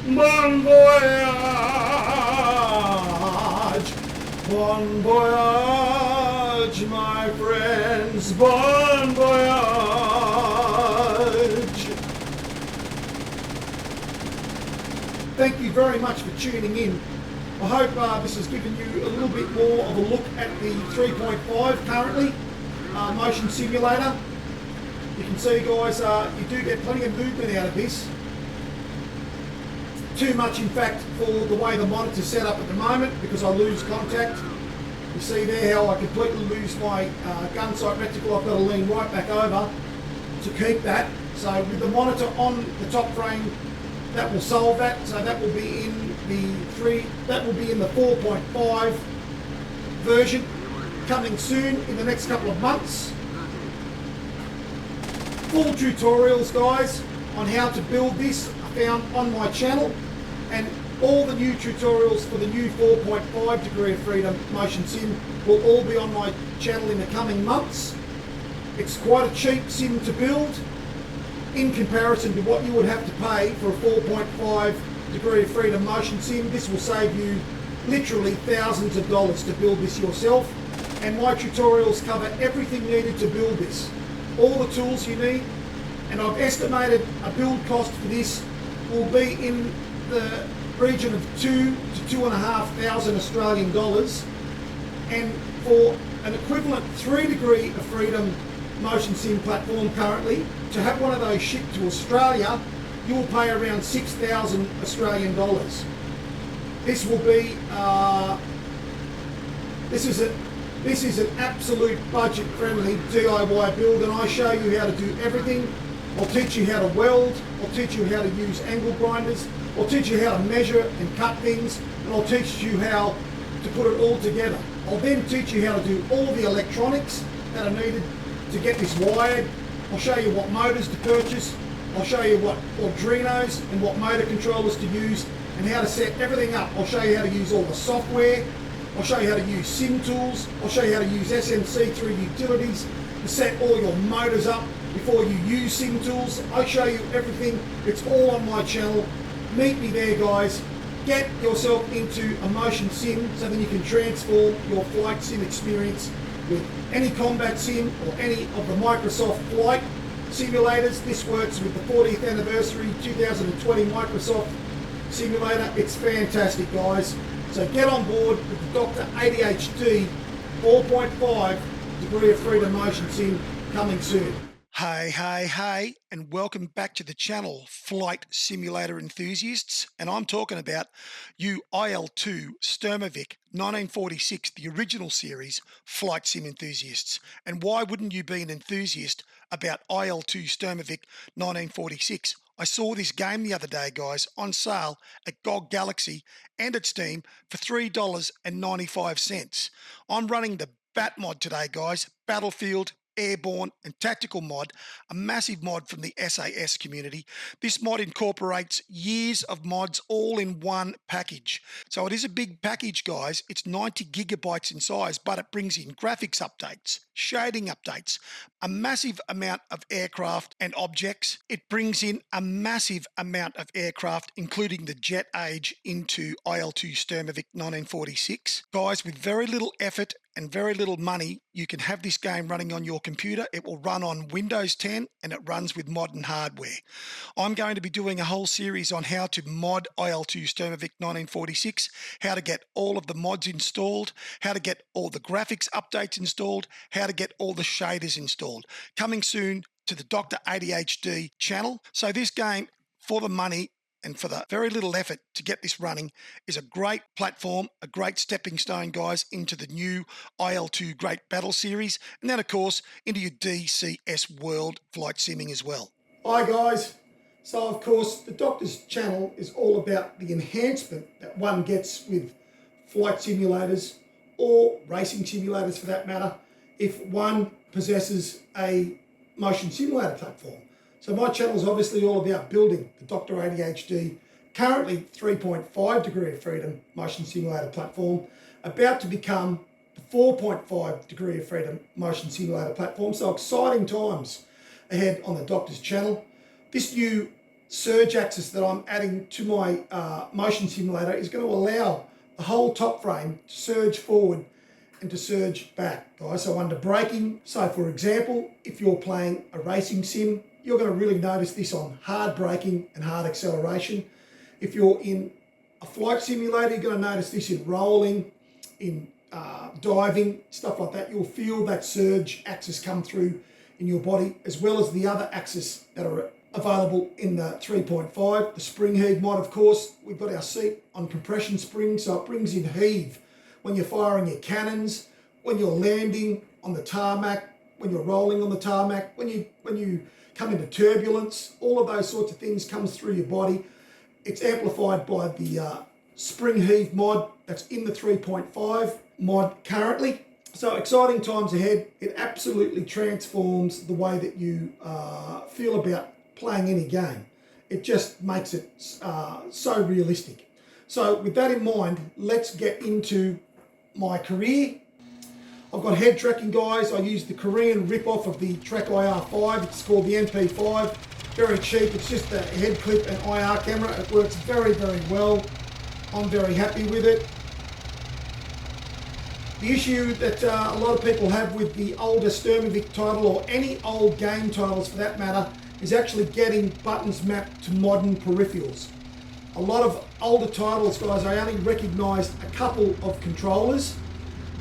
Bon voyage! Bon voyage, my friends! Bon voyage! Thank you very much for tuning in. I hope this has given you a little bit more of a look at the 3.5 currently motion simulator. You can see, guys, you do get plenty of movement out of this. Too much, in fact, for the way the monitor's set up at the moment, because I lose contact. You see there how I completely lose my gun sight reticle. I've got to lean right back over to keep that. So with the monitor on the top frame, that will solve that. So that will be in the 4.5 version, coming soon in the next couple of months. Full tutorials, guys, on how to build this are found on my channel, and all the new tutorials for the new 4.5 degree of freedom motion sim will all be on my channel in the coming months. It's quite a cheap sim to build in comparison to what you would have to pay for a 4.5 degree of freedom motion sim. This will save you literally thousands of dollars to build this yourself, and my tutorials cover everything needed to build this, all the tools you need, and I've estimated a build cost for this will be in the region of $2,000 to $2,500 Australian dollars, and for an equivalent 3 degree of freedom motion sim platform currently, to have one of those shipped to Australia, you will pay around 6,000 Australian dollars. This will be, this is an absolute budget-friendly DIY build, and I show you how to do everything. I'll teach you how to weld, I'll teach you how to use angle grinders, I'll teach you how to measure and cut things, and I'll teach you how to put it all together. I'll then teach you how to do all the electronics that are needed to get this wired. I'll show you what motors to purchase, I'll show you what Arduinos and what motor controllers to use, and how to set everything up. I'll show you how to use all the software, I'll show you how to use sim tools, I'll show you how to use SMC through utilities to set all your motors up before you use sim tools. I'll show you everything. It's all on my channel. Meet me there, guys. Get yourself into a motion sim so that you can transform your flight sim experience with any combat sim or any of the Microsoft flight simulators. This works with the 40th anniversary 2020 Microsoft simulator. It's fantastic, guys. So get on board with the Dr ADHD 4.5 degree of freedom motion sim coming soon. Hey, and welcome back to the channel, flight simulator enthusiasts. And I'm talking about you IL-2 Sturmovik 1946, the original series, flight sim enthusiasts. And why wouldn't you be an enthusiast about IL-2 Sturmovik 1946? I saw this game the other day, guys, on sale at GOG Galaxy and at Steam for $3.95. I'm running the B.A.T mod today, guys, Battlefield, Airborne and Tactical mod, a massive mod from the SAS community. This mod incorporates years of mods all in one package. So it is a big package, guys. It's 90 gigabytes in size, but it brings in graphics updates, shading updates, a massive amount of aircraft and objects. It brings in a massive amount of aircraft, including the jet age, into IL-2 Sturmovik 1946. Guys, with very little effort and very little money, you can have this game running on your computer. It will run on Windows 10 and it runs with modern hardware. I'm going to be doing a whole series on how to mod IL-2 Sturmovik 1946, how to get all of the mods installed, how to get all the graphics updates installed, how to get all the shaders installed. Coming soon to the Dr ADHD channel. So this game, for the money and for the very little effort to get this running, is a great platform, a great stepping stone, guys, into the new IL-2 Great Battle Series, and then, of course, into your DCS World flight simming as well. Hi, guys. So, of course, the Doctor's channel is all about the enhancement that one gets with flight simulators, or racing simulators for that matter, if one possesses a motion simulator platform. So my channel is obviously all about building the Dr ADHD, currently 3.5 degree of freedom motion simulator platform, about to become the 4.5 degree of freedom motion simulator platform. So exciting times ahead on the Doctor's channel. This new surge axis that I'm adding to my motion simulator is going to allow the whole top frame to surge forward and to surge back, guys. So under braking, so for example, if you're playing a racing sim, you're going to really notice this on hard braking and hard acceleration. If you're in a flight simulator, you're going to notice this in rolling, in diving, stuff like that. You'll feel that surge axis come through in your body, as well as the other axis that are available in the 3.5. The spring heave mod, of course. We've got our seat on compression springs, so it brings in heave when you're firing your cannons, when you're landing on the tarmac, when you're rolling on the tarmac, when you come into turbulence. All of those sorts of things comes through your body. It's amplified by the spring heave mod that's in the 3.5 mod currently. So exciting times ahead. It absolutely transforms the way that you feel about playing any game. It just makes it so realistic. So with that in mind, let's get into my career. I've got head tracking, guys. I use the Korean rip-off of the Track IR5. It's called the MP5. Very cheap. It's just a head clip and IR camera. It works very, very well. I'm very happy with it. The issue that a lot of people have with the older Sturmovik title, or any old game titles for that matter, is actually getting buttons mapped to modern peripherals. A lot of older titles, guys, I only recognised a couple of controllers.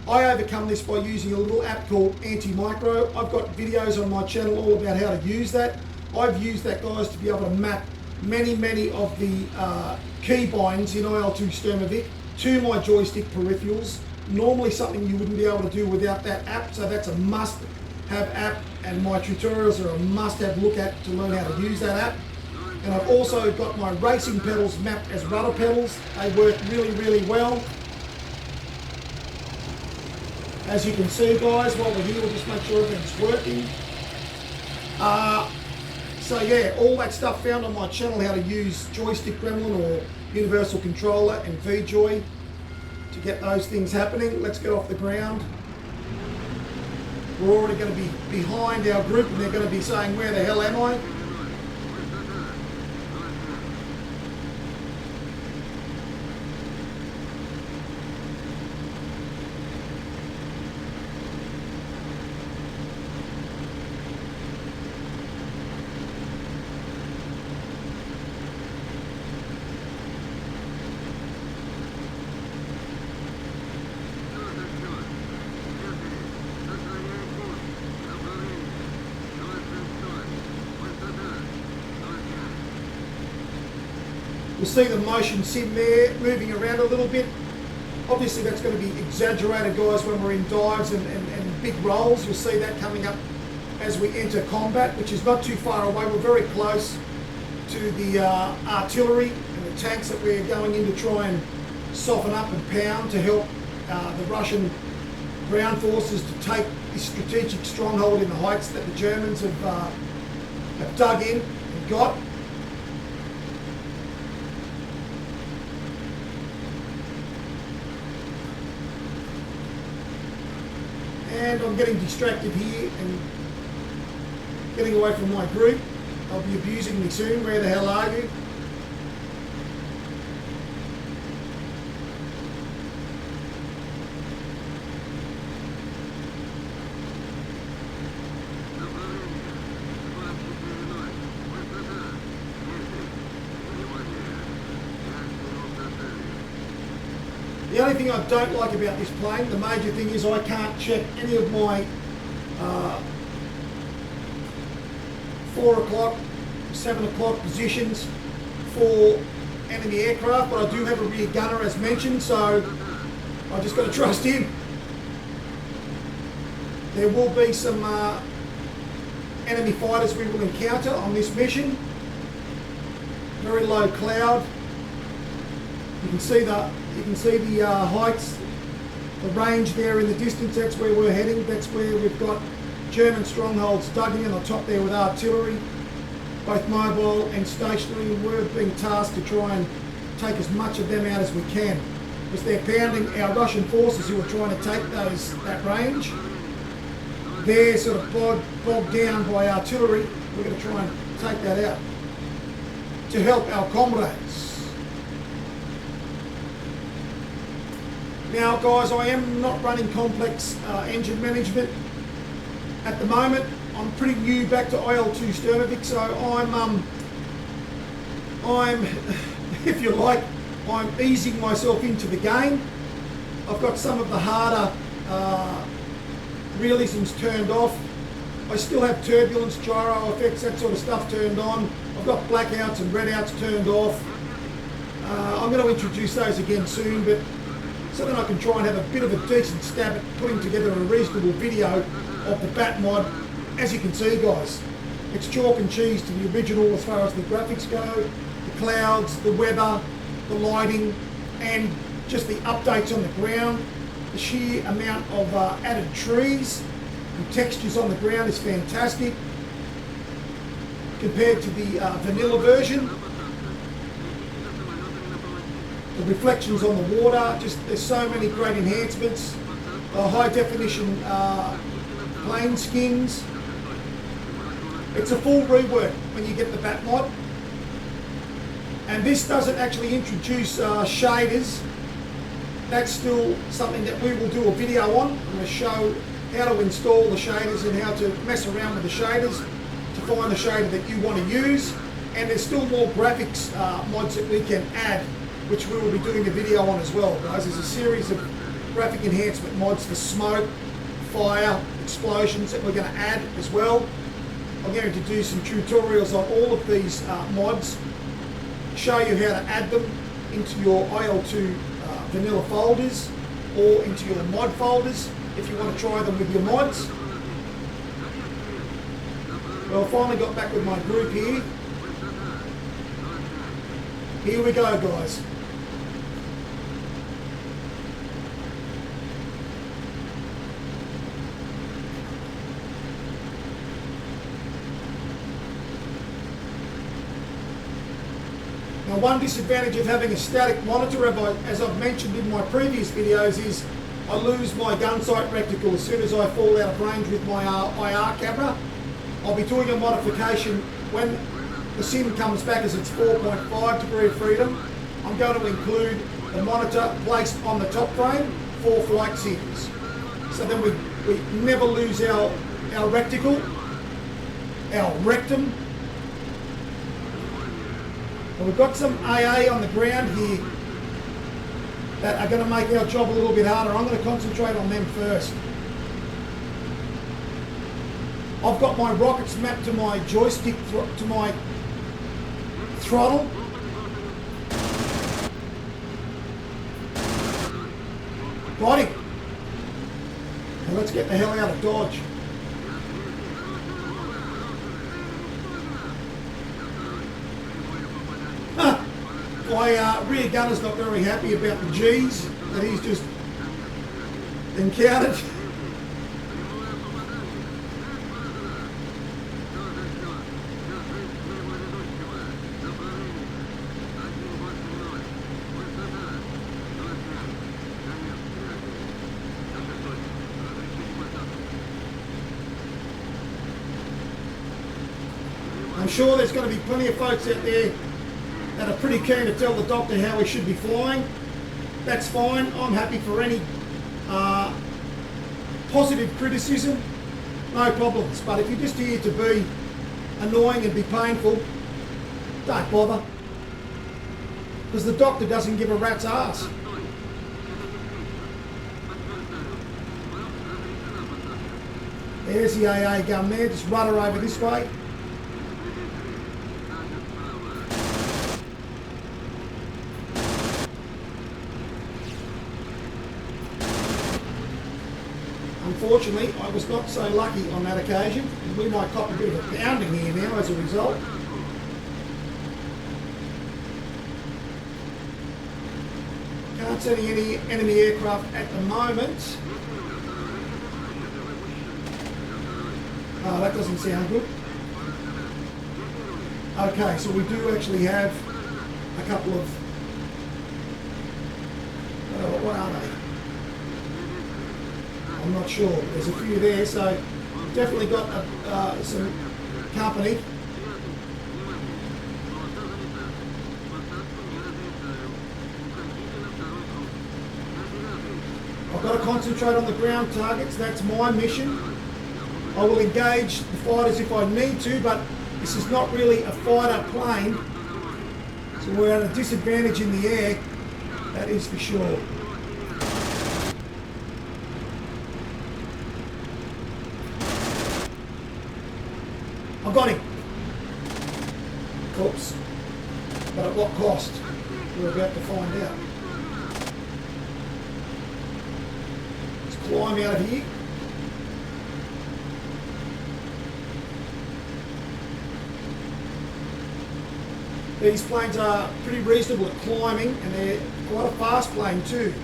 I overcome this by using a little app called Anti-Micro. I've got videos on my channel all about how to use that. I've used that, guys, to be able to map many of the key binds in IL-2 Sturmovik to my joystick peripherals. Normally something you wouldn't be able to do without that app, so that's a must-have app, and my tutorials are a must-have look at to learn how to use that app. And I've also got my racing pedals mapped as rudder pedals. They work really, really well. As you can see, guys, while we're here, we'll just make sure everything's working. So yeah, all that stuff found on my channel, how to use joystick gremlin or universal controller and VJoy to get those things happening. Let's get off the ground. We're already going to be behind our group and they're going to be saying, where the hell am I? You'll see the motion sim there moving around a little bit. Obviously that's going to be exaggerated, guys, when we're in dives and big rolls. You'll see that coming up as we enter combat, which is not too far away. We're very close to the artillery and the tanks that we're going in to try and soften up and pound to help the Russian ground forces to take this strategic stronghold in the heights that the Germans have dug in and got. And I'm getting distracted here and getting away from my group. They'll be abusing me soon. Where the hell are you? The only thing I don't like about this plane, the major thing, is I can't check any of my 4 o'clock, 7 o'clock positions for enemy aircraft, but I do have a rear gunner as mentioned, so I just got to trust him. There will be some enemy fighters we will encounter on this mission. Very low cloud. You can see the heights, the range there in the distance. That's where we're heading. That's where we've got German strongholds dug in on top there with artillery, both mobile and stationary. We're being tasked to try and take as much of them out as we can, because they're pounding our Russian forces who are trying to take that range. They're sort of bogged down by artillery. We're going to try and take that out. to help our comrades. Now guys, I am not running complex engine management at the moment. I'm pretty new back to IL-2 Sturmovik, so I'm, if you like, I'm easing myself into the game. I've got some of the harder realisms turned off. I still have turbulence, gyro effects, that sort of stuff turned on. I've got blackouts and redouts turned off. I'm going to introduce those again soon, but so that I can try and have a bit of a decent stab at putting together a reasonable video of the B.A.T mod. As you can see guys, it's chalk and cheese to the original as far as the graphics go, the clouds, the weather, the lighting, and just the updates on the ground. The sheer amount of added trees and textures on the ground is fantastic compared to the vanilla version. The reflections on the water, just there's so many great enhancements. High definition plane skins. It's a full rework when you get the B.A.T mod. And this doesn't actually introduce shaders. That's still something that we will do a video on. I'm going to show how to install the shaders and how to mess around with the shaders to find the shader that you want to use. And there's still more graphics mods that we can add, which we will be doing a video on as well, guys. There's a series of graphic enhancement mods for smoke, fire, explosions that we're going to add as well. I'm going to do some tutorials on all of these mods, show you how to add them into your IL-2 vanilla folders or into your mod folders if you want to try them with your mods. Well, I finally got back with my group here. Here we go, guys. Now, one disadvantage of having a static monitor, as I've mentioned in my previous videos, is I lose my gun sight reticle as soon as I fall out of range with my IR camera. I'll be doing a modification when the sim comes back as it's 4.5 degree of freedom. I'm going to include the monitor placed on the top frame for flight sims. So then we never lose our reticle, our rectum. And we've got some AA on the ground here that are going to make our job a little bit harder. I'm going to concentrate on them first. I've got my rockets mapped to my joystick, to my throttle. Got him. Now let's get the hell out of Dodge. My rear gunner's not very happy about the G's that he's just encountered. I'm sure there's going to be plenty of folks out there that are pretty keen to tell the doctor how we should be flying. That's fine. I'm happy for any positive criticism. No problems. But if you're just here to be annoying and be painful, don't bother. Because the doctor doesn't give a rat's ass. There's the AA gun there. Just run her over this way. Unfortunately, I was not so lucky on that occasion. We might cop a bit of a pounding here now as a result. Can't see any enemy aircraft at the moment. Oh, that doesn't sound good. Okay, so we do actually have a couple of... what are they? I'm not sure. There's a few there, so we've definitely got some company. got to concentrate on the ground targets. That's my mission. I will engage the fighters if I need to, but this is not really a fighter plane, so we're at a disadvantage in the air, that is for sure. I got him. Oops. But at what cost? We're about to find out. Let's climb out of here. These planes are pretty reasonable at climbing, and they're quite a fast plane too.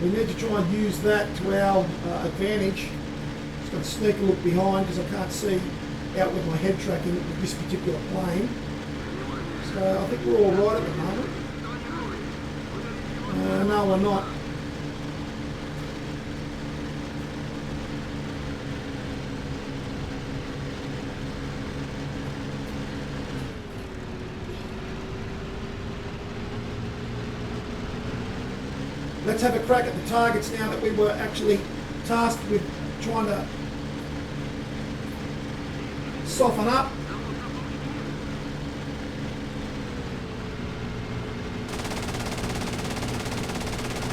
We need to try and use that to our advantage. Just going to sneak a look behind because I can't see out with my head tracking with this particular plane. So I think we're all right at the moment. No, we're not. Let's have a crack at the targets now that we were actually tasked with trying to soften up.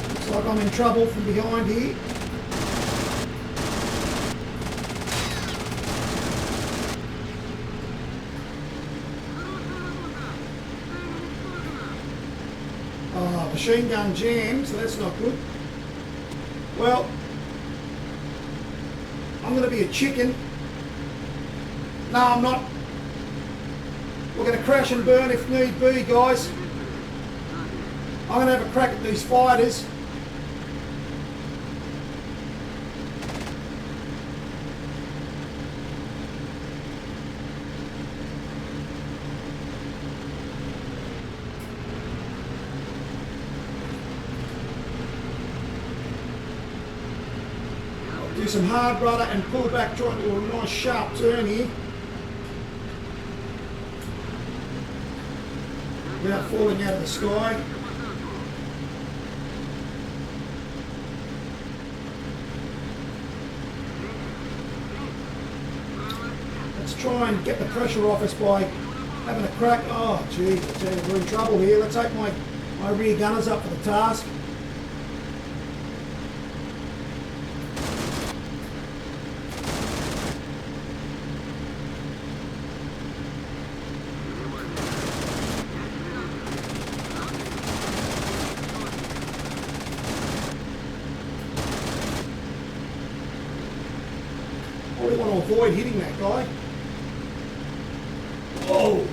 Looks like I'm in trouble from behind here. Machine gun jam, so that's not good. Well, I'm going to be a chicken. No, I'm not. We're going to crash and burn if need be, guys. I'm going to have a crack at these fighters. Do some hard rudder and pull back, trying to do a nice sharp turn here without falling out of the sky. Let's try and get the pressure off us by having a crack. Oh geez, I tell you, we're in trouble here. Let's take my rear gunners up for the task. I really want to avoid hitting that guy. Whoa!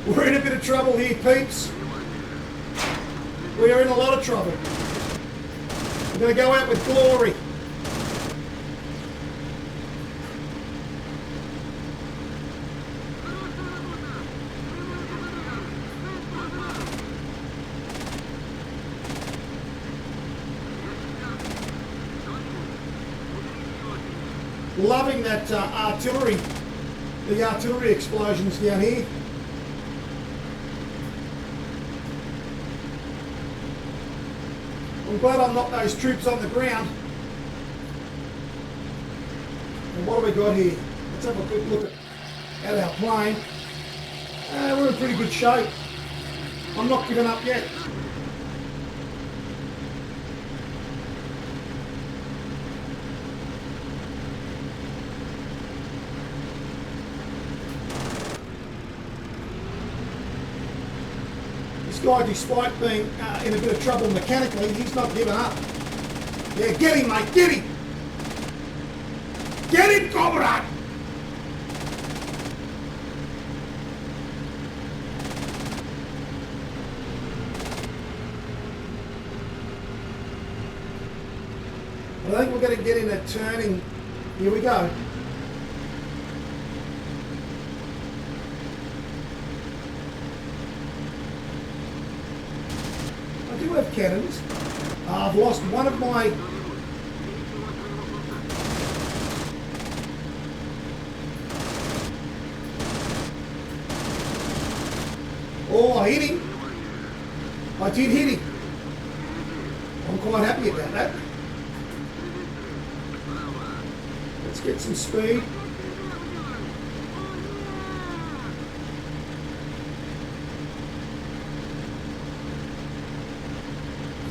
We're in a bit of trouble here, peeps. We are in a lot of trouble. We're going to go out with glory. Loving that artillery, the artillery explosions down here. I'm glad I'm not those troops on the ground. And what do we got here? Let's have a quick look at our plane. We're in pretty good shape. I'm not giving up yet. This guy, despite being in a bit of trouble mechanically, he's not giving up. Yeah, get him, mate, get him! Get him, comrade! I think we're going to get in a turning. Here we go. I do have cannons. I've lost one of my... Oh, I hit him. I did hit him. quite happy about that. Let's get some speed.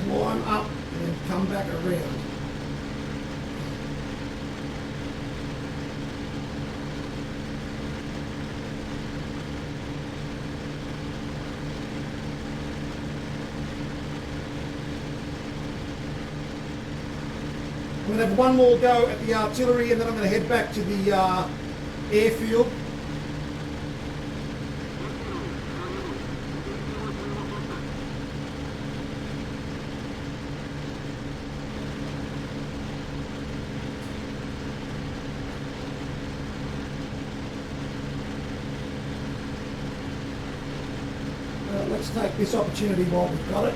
Climb up and then come back around. I'm going to have one more go at the artillery and then I'm going to head back to the airfield. Let's take this opportunity while we've got it.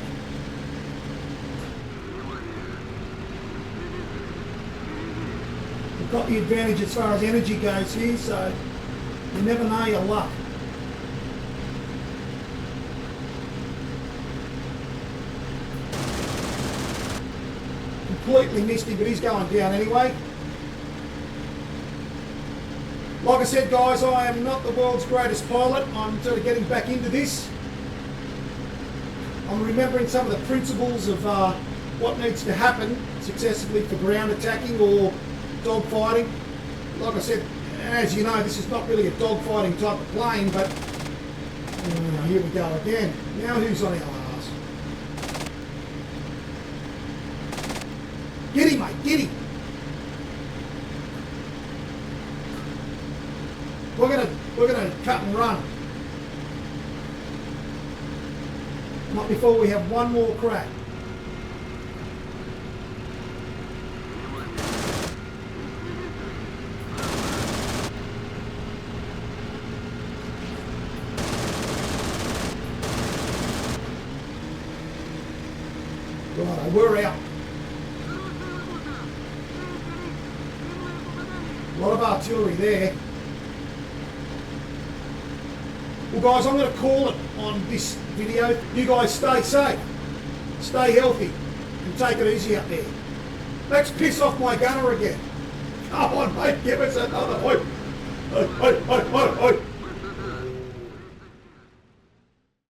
We've got the advantage as far as energy goes here, so you never know your luck. Completely missed him, but he's going down anyway. Like I said, guys, I am not the world's greatest pilot. I'm sort of getting back into this. I'm remembering some of the principles of what needs to happen successfully for ground attacking or dogfighting. Like I said, as you know, this is not really a dogfighting type of plane, but here we go again. Now who's on our arse? Get him, mate, get him! We're gonna cut and run. Not before we have one more crack. Right, we're out. A lot of artillery there. Well guys, I'm going to call it on this video. You guys stay safe, stay healthy, and take it easy out there. Let's piss off my gunner again. Come on mate, give us another one. Oi, oi, oi, oi, oi.